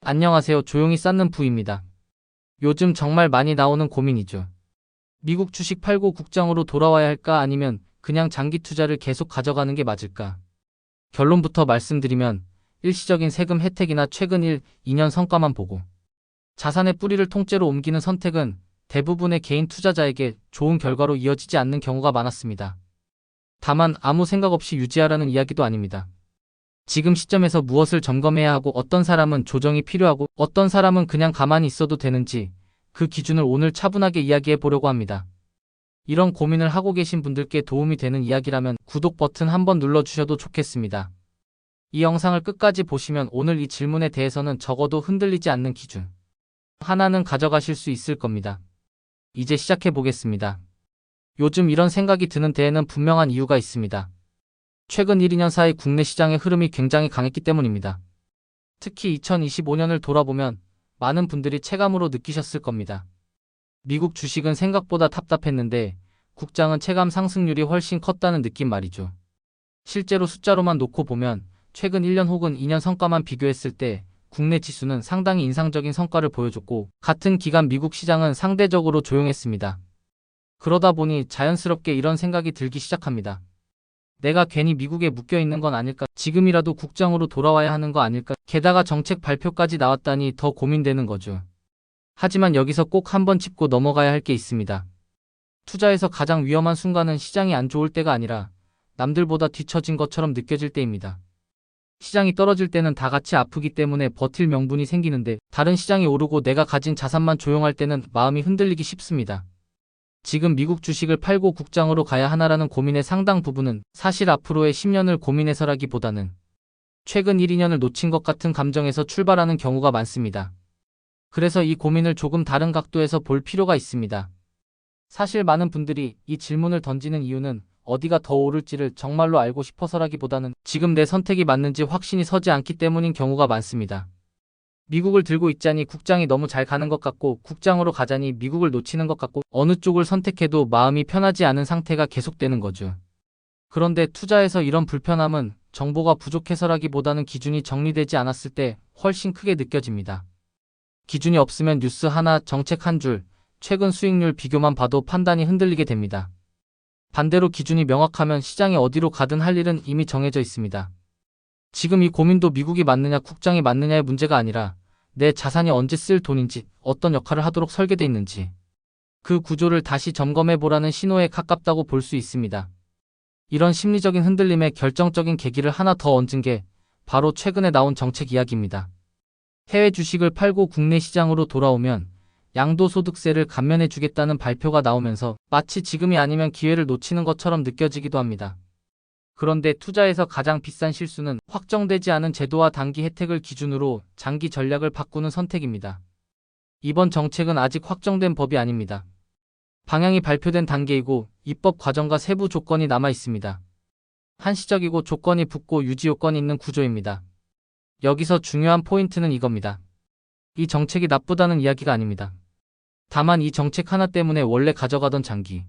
안녕하세요. 조용히 쌓는 부입니다. 요즘 정말 많이 나오는 고민이죠. 미국 주식 팔고 국장으로 돌아와야 할까 아니면 그냥 장기 투자를 계속 가져가는 게 맞을까? 결론부터 말씀드리면 일시적인 세금 혜택이나 최근 1, 2년 성과만 보고 자산의 뿌리를 통째로 옮기는 선택은 대부분의 개인 투자자에게 좋은 결과로 이어지지 않는 경우가 많았습니다. 다만 아무 생각 없이 유지하라는 이야기도 아닙니다. 지금 시점에서 무엇을 점검해야 하고 어떤 사람은 조정이 필요하고 어떤 사람은 그냥 가만히 있어도 되는지 그 기준을 오늘 차분하게 이야기해 보려고 합니다. 이런 고민을 하고 계신 분들께 도움이 되는 이야기라면 구독 버튼 한번 눌러주셔도 좋겠습니다. 이 영상을 끝까지 보시면 오늘 이 질문에 대해서는 적어도 흔들리지 않는 기준 하나는 가져가실 수 있을 겁니다. 이제 시작해 보겠습니다. 요즘 이런 생각이 드는 데에는 분명한 이유가 있습니다. 최근 1, 2년 사이 국내 시장의 흐름이 굉장히 강했기 때문입니다. 특히 2025년을 돌아보면 많은 분들이 체감으로 느끼셨을 겁니다. 미국 주식은 생각보다 답답했는데 국장은 체감 상승률이 훨씬 컸다는 느낌 말이죠. 실제로 숫자로만 놓고 보면 최근 1년 혹은 2년 성과만 비교했을 때 국내 지수는 상당히 인상적인 성과를 보여줬고 같은 기간 미국 시장은 상대적으로 조용했습니다. 그러다 보니 자연스럽게 이런 생각이 들기 시작합니다. 내가 괜히 미국에 묶여 있는 건 아닐까? 지금이라도 국장으로 돌아와야 하는 거 아닐까? 게다가 정책 발표까지 나왔다니 더 고민되는 거죠. 하지만 여기서 꼭 한번 짚고 넘어가야 할 게 있습니다. 투자에서 가장 위험한 순간은 시장이 안 좋을 때가 아니라 남들보다 뒤처진 것처럼 느껴질 때입니다. 시장이 떨어질 때는 다 같이 아프기 때문에 버틸 명분이 생기는데 다른 시장이 오르고 내가 가진 자산만 조용할 때는 마음이 흔들리기 쉽습니다. 지금 미국 주식을 팔고 국장으로 가야 하나라는 고민의 상당 부분은 사실 앞으로의 10년을 고민해서라기보다는 최근 1, 2년을 놓친 것 같은 감정에서 출발하는 경우가 많습니다. 그래서 이 고민을 조금 다른 각도에서 볼 필요가 있습니다. 사실 많은 분들이 이 질문을 던지는 이유는 어디가 더 오를지를 정말로 알고 싶어서라기보다는 지금 내 선택이 맞는지 확신이 서지 않기 때문인 경우가 많습니다. 미국을 들고 있자니 국장이 너무 잘 가는 것 같고 국장으로 가자니 미국을 놓치는 것 같고 어느 쪽을 선택해도 마음이 편하지 않은 상태가 계속되는 거죠. 그런데 투자에서 이런 불편함은 정보가 부족해서라기보다는 기준이 정리되지 않았을 때 훨씬 크게 느껴집니다. 기준이 없으면 뉴스 하나, 정책 한 줄, 최근 수익률 비교만 봐도 판단이 흔들리게 됩니다. 반대로 기준이 명확하면 시장이 어디로 가든 할 일은 이미 정해져 있습니다. 지금 이 고민도 미국이 맞느냐 국장이 맞느냐의 문제가 아니라 내 자산이 언제 쓸 돈인지 어떤 역할을 하도록 설계되어 있는지 그 구조를 다시 점검해 보라는 신호에 가깝다고 볼 수 있습니다. 이런 심리적인 흔들림의 결정적인 계기를 하나 더 얹은 게 바로 최근에 나온 정책 이야기입니다. 해외 주식을 팔고 국내 시장으로 돌아오면 양도소득세를 감면해 주겠다는 발표가 나오면서 마치 지금이 아니면 기회를 놓치는 것처럼 느껴지기도 합니다. 그런데 투자에서 가장 비싼 실수는 확정되지 않은 제도와 단기 혜택을 기준으로 장기 전략을 바꾸는 선택입니다. 이번 정책은 아직 확정된 법이 아닙니다. 방향이 발표된 단계이고 입법 과정과 세부 조건이 남아 있습니다. 한시적이고 조건이 붙고 유지 요건이 있는 구조입니다. 여기서 중요한 포인트는 이겁니다. 이 정책이 나쁘다는 이야기가 아닙니다. 다만 이 정책 하나 때문에 원래 가져가던 장기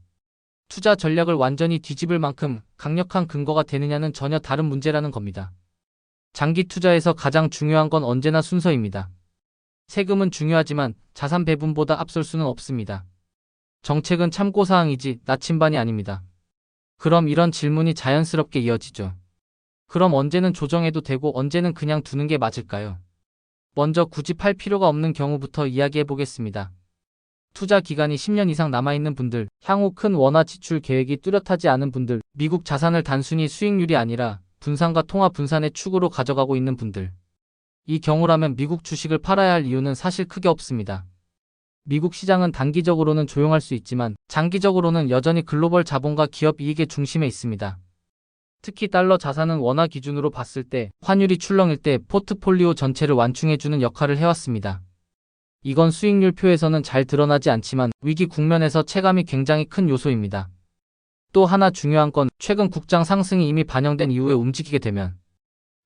투자 전략을 완전히 뒤집을 만큼 강력한 근거가 되느냐는 전혀 다른 문제라는 겁니다. 장기 투자에서 가장 중요한 건 언제나 순서입니다. 세금은 중요하지만 자산 배분보다 앞설 수는 없습니다. 정책은 참고사항이지 나침반이 아닙니다. 그럼 이런 질문이 자연스럽게 이어지죠. 그럼 언제는 조정해도 되고 언제는 그냥 두는 게 맞을까요? 먼저 굳이 팔 필요가 없는 경우부터 이야기해 보겠습니다. 투자 기간이 10년 이상 남아있는 분들, 향후 큰 원화 지출 계획이 뚜렷하지 않은 분들, 미국 자산을 단순히 수익률이 아니라 분산과 통화 분산의 축으로 가져가고 있는 분들. 이 경우라면 미국 주식을 팔아야 할 이유는 사실 크게 없습니다. 미국 시장은 단기적으로는 조용할 수 있지만 장기적으로는 여전히 글로벌 자본과 기업 이익의 중심에 있습니다. 특히 달러 자산은 원화 기준으로 봤을 때 환율이 출렁일 때 포트폴리오 전체를 완충해주는 역할을 해왔습니다. 이건 수익률 표에서는 잘 드러나지 않지만 위기 국면에서 체감이 굉장히 큰 요소입니다. 또 하나 중요한 건 최근 국장 상승이 이미 반영된 이후에 움직이게 되면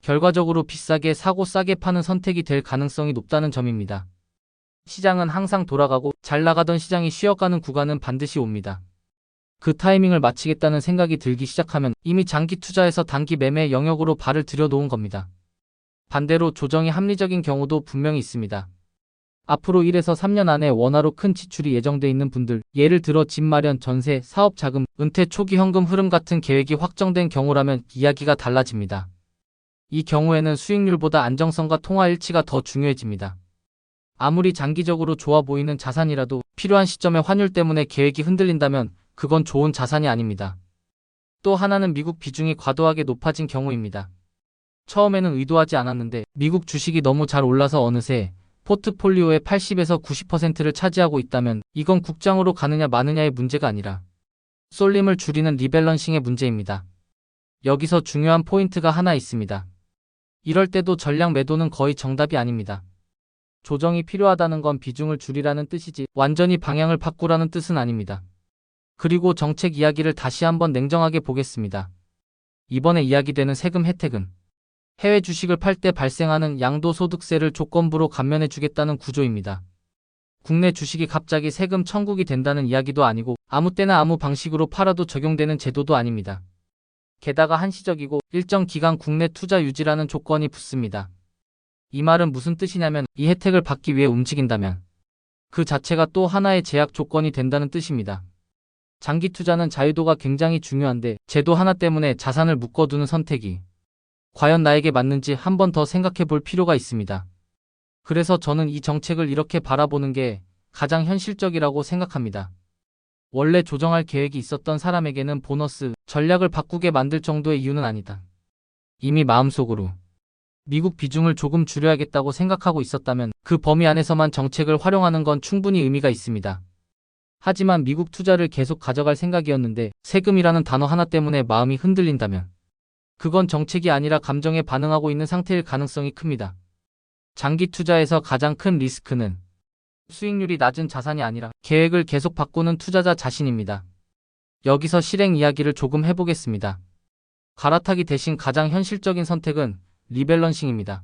결과적으로 비싸게 사고 싸게 파는 선택이 될 가능성이 높다는 점입니다. 시장은 항상 돌아가고 잘 나가던 시장이 쉬어가는 구간은 반드시 옵니다. 그 타이밍을 맞추겠다는 생각이 들기 시작하면 이미 장기 투자에서 단기 매매 영역으로 발을 들여놓은 겁니다. 반대로 조정이 합리적인 경우도 분명히 있습니다. 앞으로 1에서 3년 안에 원화로 큰 지출이 예정돼 있는 분들, 예를 들어 집 마련, 전세, 사업 자금, 은퇴 초기 현금 흐름 같은 계획이 확정된 경우라면 이야기가 달라집니다. 이 경우에는 수익률보다 안정성과 통화일치가 더 중요해집니다. 아무리 장기적으로 좋아 보이는 자산이라도 필요한 시점에 환율 때문에 계획이 흔들린다면 그건 좋은 자산이 아닙니다. 또 하나는 미국 비중이 과도하게 높아진 경우입니다. 처음에는 의도하지 않았는데 미국 주식이 너무 잘 올라서 어느새 포트폴리오의 80에서 90%를 차지하고 있다면 이건 국장으로 가느냐 마느냐의 문제가 아니라 쏠림을 줄이는 리밸런싱의 문제입니다. 여기서 중요한 포인트가 하나 있습니다. 이럴 때도 전량 매도는 거의 정답이 아닙니다. 조정이 필요하다는 건 비중을 줄이라는 뜻이지 완전히 방향을 바꾸라는 뜻은 아닙니다. 그리고 정책 이야기를 다시 한번 냉정하게 보겠습니다. 이번에 이야기되는 세금 혜택은 해외 주식을 팔 때 발생하는 양도소득세를 조건부로 감면해 주겠다는 구조입니다. 국내 주식이 갑자기 세금 천국이 된다는 이야기도 아니고 아무 때나 아무 방식으로 팔아도 적용되는 제도도 아닙니다. 게다가 한시적이고 일정 기간 국내 투자 유지라는 조건이 붙습니다. 이 말은 무슨 뜻이냐면 이 혜택을 받기 위해 움직인다면 그 자체가 또 하나의 제약 조건이 된다는 뜻입니다. 장기 투자는 자유도가 굉장히 중요한데 제도 하나 때문에 자산을 묶어두는 선택이 과연 나에게 맞는지 한 번 더 생각해 볼 필요가 있습니다. 그래서 저는 이 정책을 이렇게 바라보는 게 가장 현실적이라고 생각합니다. 원래 조정할 계획이 있었던 사람에게는 보너스, 전략을 바꾸게 만들 정도의 이유는 아니다. 이미 마음속으로 미국 비중을 조금 줄여야겠다고 생각하고 있었다면 그 범위 안에서만 정책을 활용하는 건 충분히 의미가 있습니다. 하지만 미국 투자를 계속 가져갈 생각이었는데 세금이라는 단어 하나 때문에 마음이 흔들린다면 그건 정책이 아니라 감정에 반응하고 있는 상태일 가능성이 큽니다. 장기 투자에서 가장 큰 리스크는 수익률이 낮은 자산이 아니라 계획을 계속 바꾸는 투자자 자신입니다. 여기서 실행 이야기를 조금 해보겠습니다. 갈아타기 대신 가장 현실적인 선택은 리밸런싱입니다.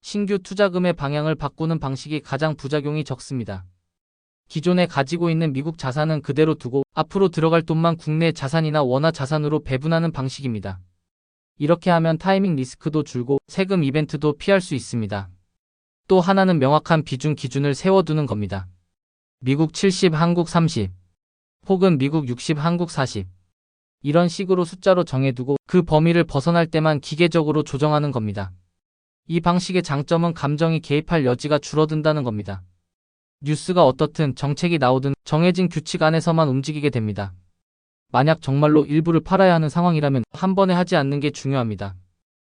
신규 투자금의 방향을 바꾸는 방식이 가장 부작용이 적습니다. 기존에 가지고 있는 미국 자산은 그대로 두고 앞으로 들어갈 돈만 국내 자산이나 원화 자산으로 배분하는 방식입니다. 이렇게 하면 타이밍 리스크도 줄고 세금 이벤트도 피할 수 있습니다. 또 하나는 명확한 비중 기준을 세워두는 겁니다. 미국 70, 한국 30, 혹은 미국 60, 한국 40. 이런 식으로 숫자로 정해두고 그 범위를 벗어날 때만 기계적으로 조정하는 겁니다. 이 방식의 장점은 감정이 개입할 여지가 줄어든다는 겁니다. 뉴스가 어떻든 정책이 나오든 정해진 규칙 안에서만 움직이게 됩니다. 만약 정말로 일부를 팔아야 하는 상황이라면 한 번에 하지 않는 게 중요합니다.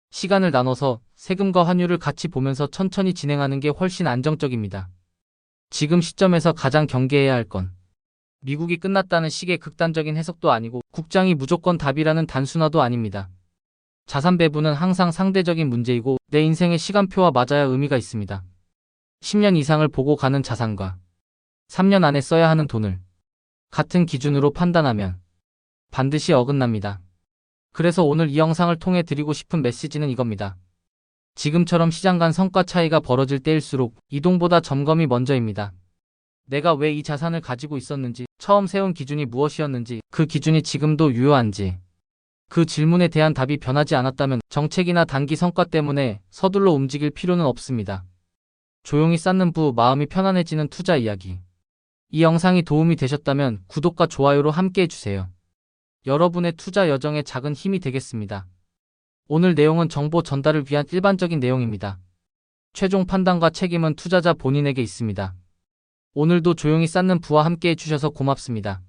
시간을 나눠서 세금과 환율을 같이 보면서 천천히 진행하는 게 훨씬 안정적입니다. 지금 시점에서 가장 경계해야 할 건 미국이 끝났다는 식의 극단적인 해석도 아니고 국장이 무조건 답이라는 단순화도 아닙니다. 자산 배분은 항상 상대적인 문제이고 내 인생의 시간표와 맞아야 의미가 있습니다. 10년 이상을 보고 가는 자산과 3년 안에 써야 하는 돈을 같은 기준으로 판단하면 반드시 어긋납니다. 그래서 오늘 이 영상을 통해 드리고 싶은 메시지는 이겁니다. 지금처럼 시장 간 성과 차이가 벌어질 때일수록 이동보다 점검이 먼저입니다. 내가 왜 이 자산을 가지고 있었는지, 처음 세운 기준이 무엇이었는지, 그 기준이 지금도 유효한지, 그 질문에 대한 답이 변하지 않았다면 정책이나 단기 성과 때문에 서둘러 움직일 필요는 없습니다. 조용히 쌓는 부 마음이 편안해지는 투자 이야기. 이 영상이 도움이 되셨다면 구독과 좋아요로 함께 해주세요. 여러분의 투자 여정에 작은 힘이 되겠습니다. 오늘 내용은 정보 전달을 위한 일반적인 내용입니다. 최종 판단과 책임은 투자자 본인에게 있습니다. 오늘도 조용히 쌓는 부와 함께 해주셔서 고맙습니다.